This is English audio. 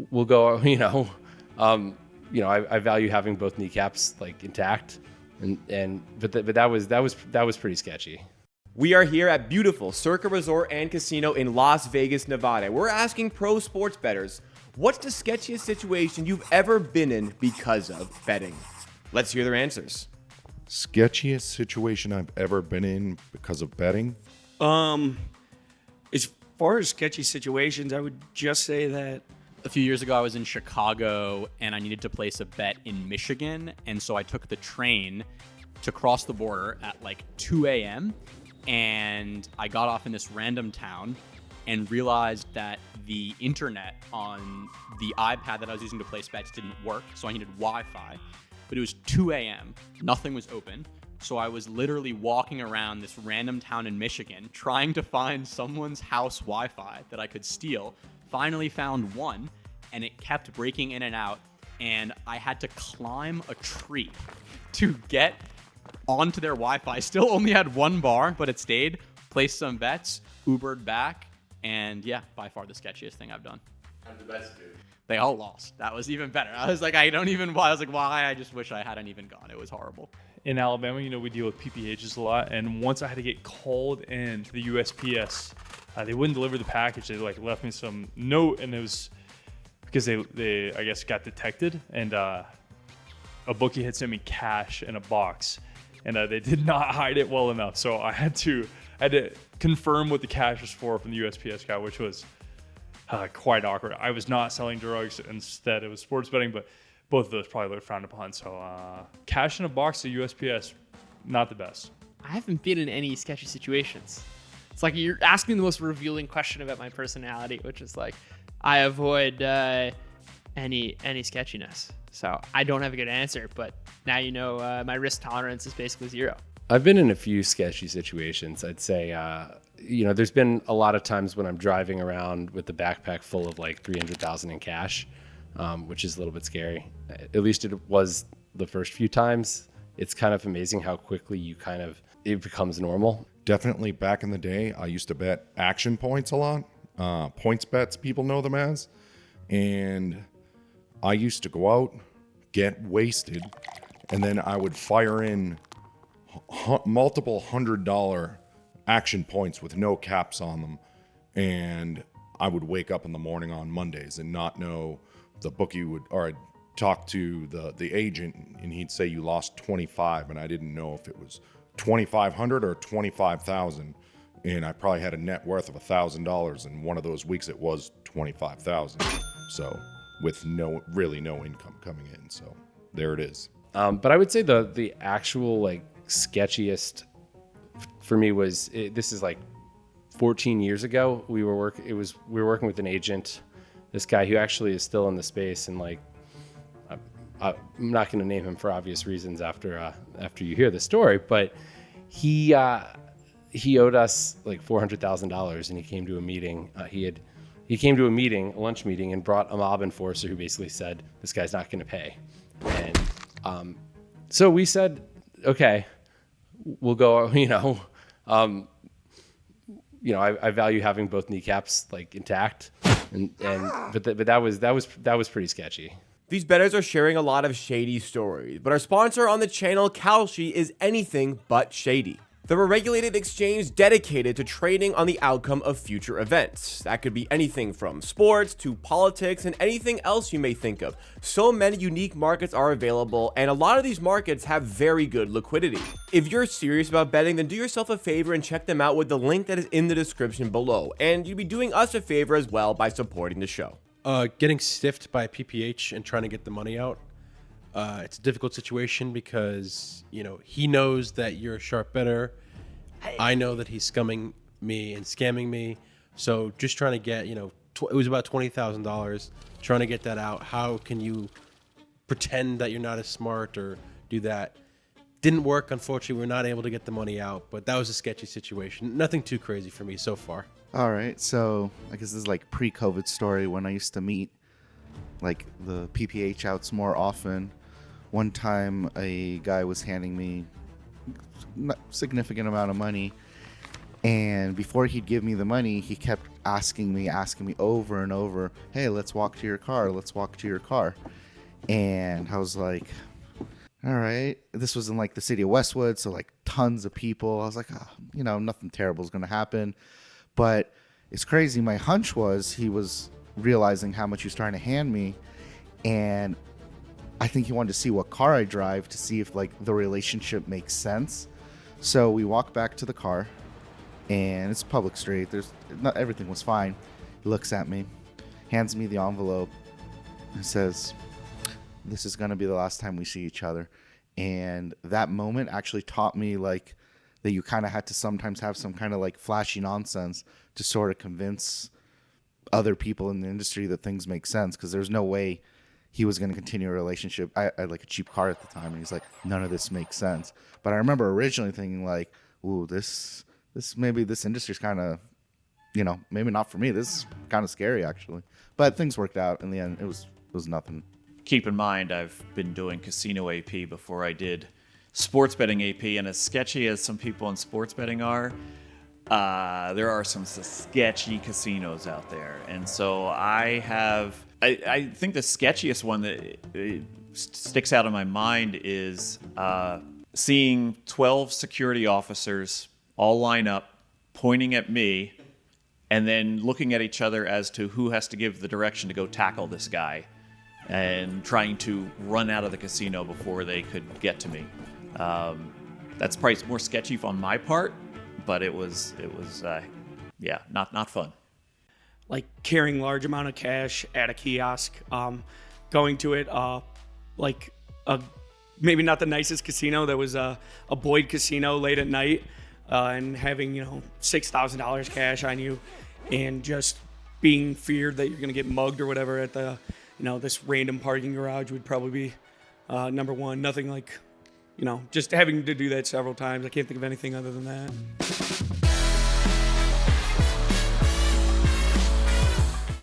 we'll go, I value having both kneecaps like intact, but that was pretty sketchy. We are here at beautiful Circa Resort and Casino in Las Vegas, Nevada. We're asking pro sports bettors, what's the sketchiest situation you've ever been in because of betting? Let's hear their answers. Sketchiest situation I've ever been in because of betting? As far as sketchy situations, I would just say that A few years ago, I was in Chicago and I needed to place a bet in Michigan. And so I took the train to cross the border at like 2 a.m. And I got off in this random town and realized that the internet on the iPad that I was using to place bets didn't work. So I needed Wi-Fi. But it was 2 a.m. Nothing was open. So I was literally walking around this random town in Michigan trying to find someone's house Wi-Fi that I could steal. Finally found one, and it kept breaking in and out, and I had to climb a tree to get onto their Wi-Fi. Still only had one bar, but it stayed. Placed some bets, Ubered back, and yeah, by far the sketchiest thing I've done. How'd the bets do? They all lost. That was even better. I was like, why? I just wish I hadn't even gone. It was horrible. In Alabama, we deal with PPHs a lot, and once I had to get called in to the USPS, they wouldn't deliver the package. They left me some note, and it was because they I guess got detected, and a bookie had sent me cash in a box, and they did not hide it well enough. So I had to confirm what the cash was for from the USPS guy, which was quite awkward. I was not selling drugs. Instead, it was sports betting, but both of those probably looked frowned upon. So cash in a box to USPS, not the best. I haven't been in any sketchy situations. It's like you're asking the most revealing question about my personality, which is like I avoid any sketchiness. So I don't have a good answer, but now my risk tolerance is basically zero. I've been in a few sketchy situations. I'd say, there's been a lot of times when I'm driving around with the backpack full of like $300,000 in cash, which is a little bit scary. At least it was the first few times. It's kind of amazing how quickly it becomes normal. Definitely back in the day, I used to bet action points a lot. Points bets, people know them as. And I used to go out, get wasted, and then I would fire in multiple $100 action points with no caps on them. And I would wake up in the morning on Mondays and not know the bookie or I'd talk to the agent and he'd say you lost 25, and I didn't know if it was 2,500 or 25,000, and I probably had a net worth of $1,000. And one of those weeks it was 25,000. So with no income coming in. So there it is. But I would say the actual like sketchiest for me was this is like 14 years ago. We were working with an agent, this guy who actually is still in the space, and like I'm not going to name him for obvious reasons after you hear the story, but he owed us like $400,000, and he came to a meeting. He came to a lunch meeting, and brought a mob enforcer who basically said, this guy's not going to pay. And so we said, okay, we'll go, I value having both kneecaps like intact, but that was pretty sketchy. These bettors are sharing a lot of shady stories, but our sponsor on the channel, Kalshi, is anything but shady. They're a regulated exchange dedicated to trading on the outcome of future events. That could be anything from sports to politics and anything else you may think of. So many unique markets are available, and a lot of these markets have very good liquidity. If you're serious about betting, then do yourself a favor and check them out with the link that is in the description below. And you'd be doing us a favor as well by supporting the show. Getting stiffed by PPH and trying to get the money out. It's a difficult situation because, he knows that you're a sharp bettor. I know that he's scumming me and scamming me. So just trying to get, it was about $20,000, trying to get that out. How can you pretend that you're not as smart or do that? Didn't work. Unfortunately, we're not able to get the money out, but that was a sketchy situation. Nothing too crazy for me so far. All right, so I guess this is like pre-COVID story when I used to meet like the PPH outs more often. One time a guy was handing me a significant amount of money, And before he'd give me the money, he kept asking me over and over, hey, let's walk to your car. Let's walk to your car. And I was like, all right. This was in like the city of Westwood. So like tons of people. I was like, oh, you know, nothing terrible is going to happen. But it's crazy. My hunch was he was realizing how much he was trying to hand me. And I think he wanted to see what car I drive to see if like the relationship makes sense. So we walk back to the car. And it's a public street. Everything was fine. He looks at me, hands me the envelope, and says, this is going to be the last time we see each other. And that moment actually taught me like that you kind of had to sometimes have some kind of like flashy nonsense to sort of convince other people in the industry that things make sense, because there's no way he was going to continue a relationship. I had like a cheap car at the time, and he's like, none of this makes sense. But I remember originally thinking like, ooh, this maybe this industry's kind of, you know, maybe not for me. This is kind of scary actually. But things worked out in the end. It was nothing. Keep in mind, I've been doing casino AP before I did sports betting AP, and as sketchy as some people in sports betting are, there are some sketchy casinos out there. And so I think the sketchiest one that sticks out in my mind is seeing 12 security officers all line up, pointing at me, and then looking at each other as to who has to give the direction to go tackle this guy, and trying to run out of the casino before they could get to me. That's probably more sketchy on my part, but it was not fun. Like carrying large amount of cash at a kiosk, going to it, like maybe not the nicest casino. There was a Boyd casino late at night, and having, you know, $6,000 cash on you, and just being feared that you're going to get mugged or whatever at the, you know, this random parking garage would probably be number one. Nothing like, you know, just having to do that several times. I can't think of anything other than that.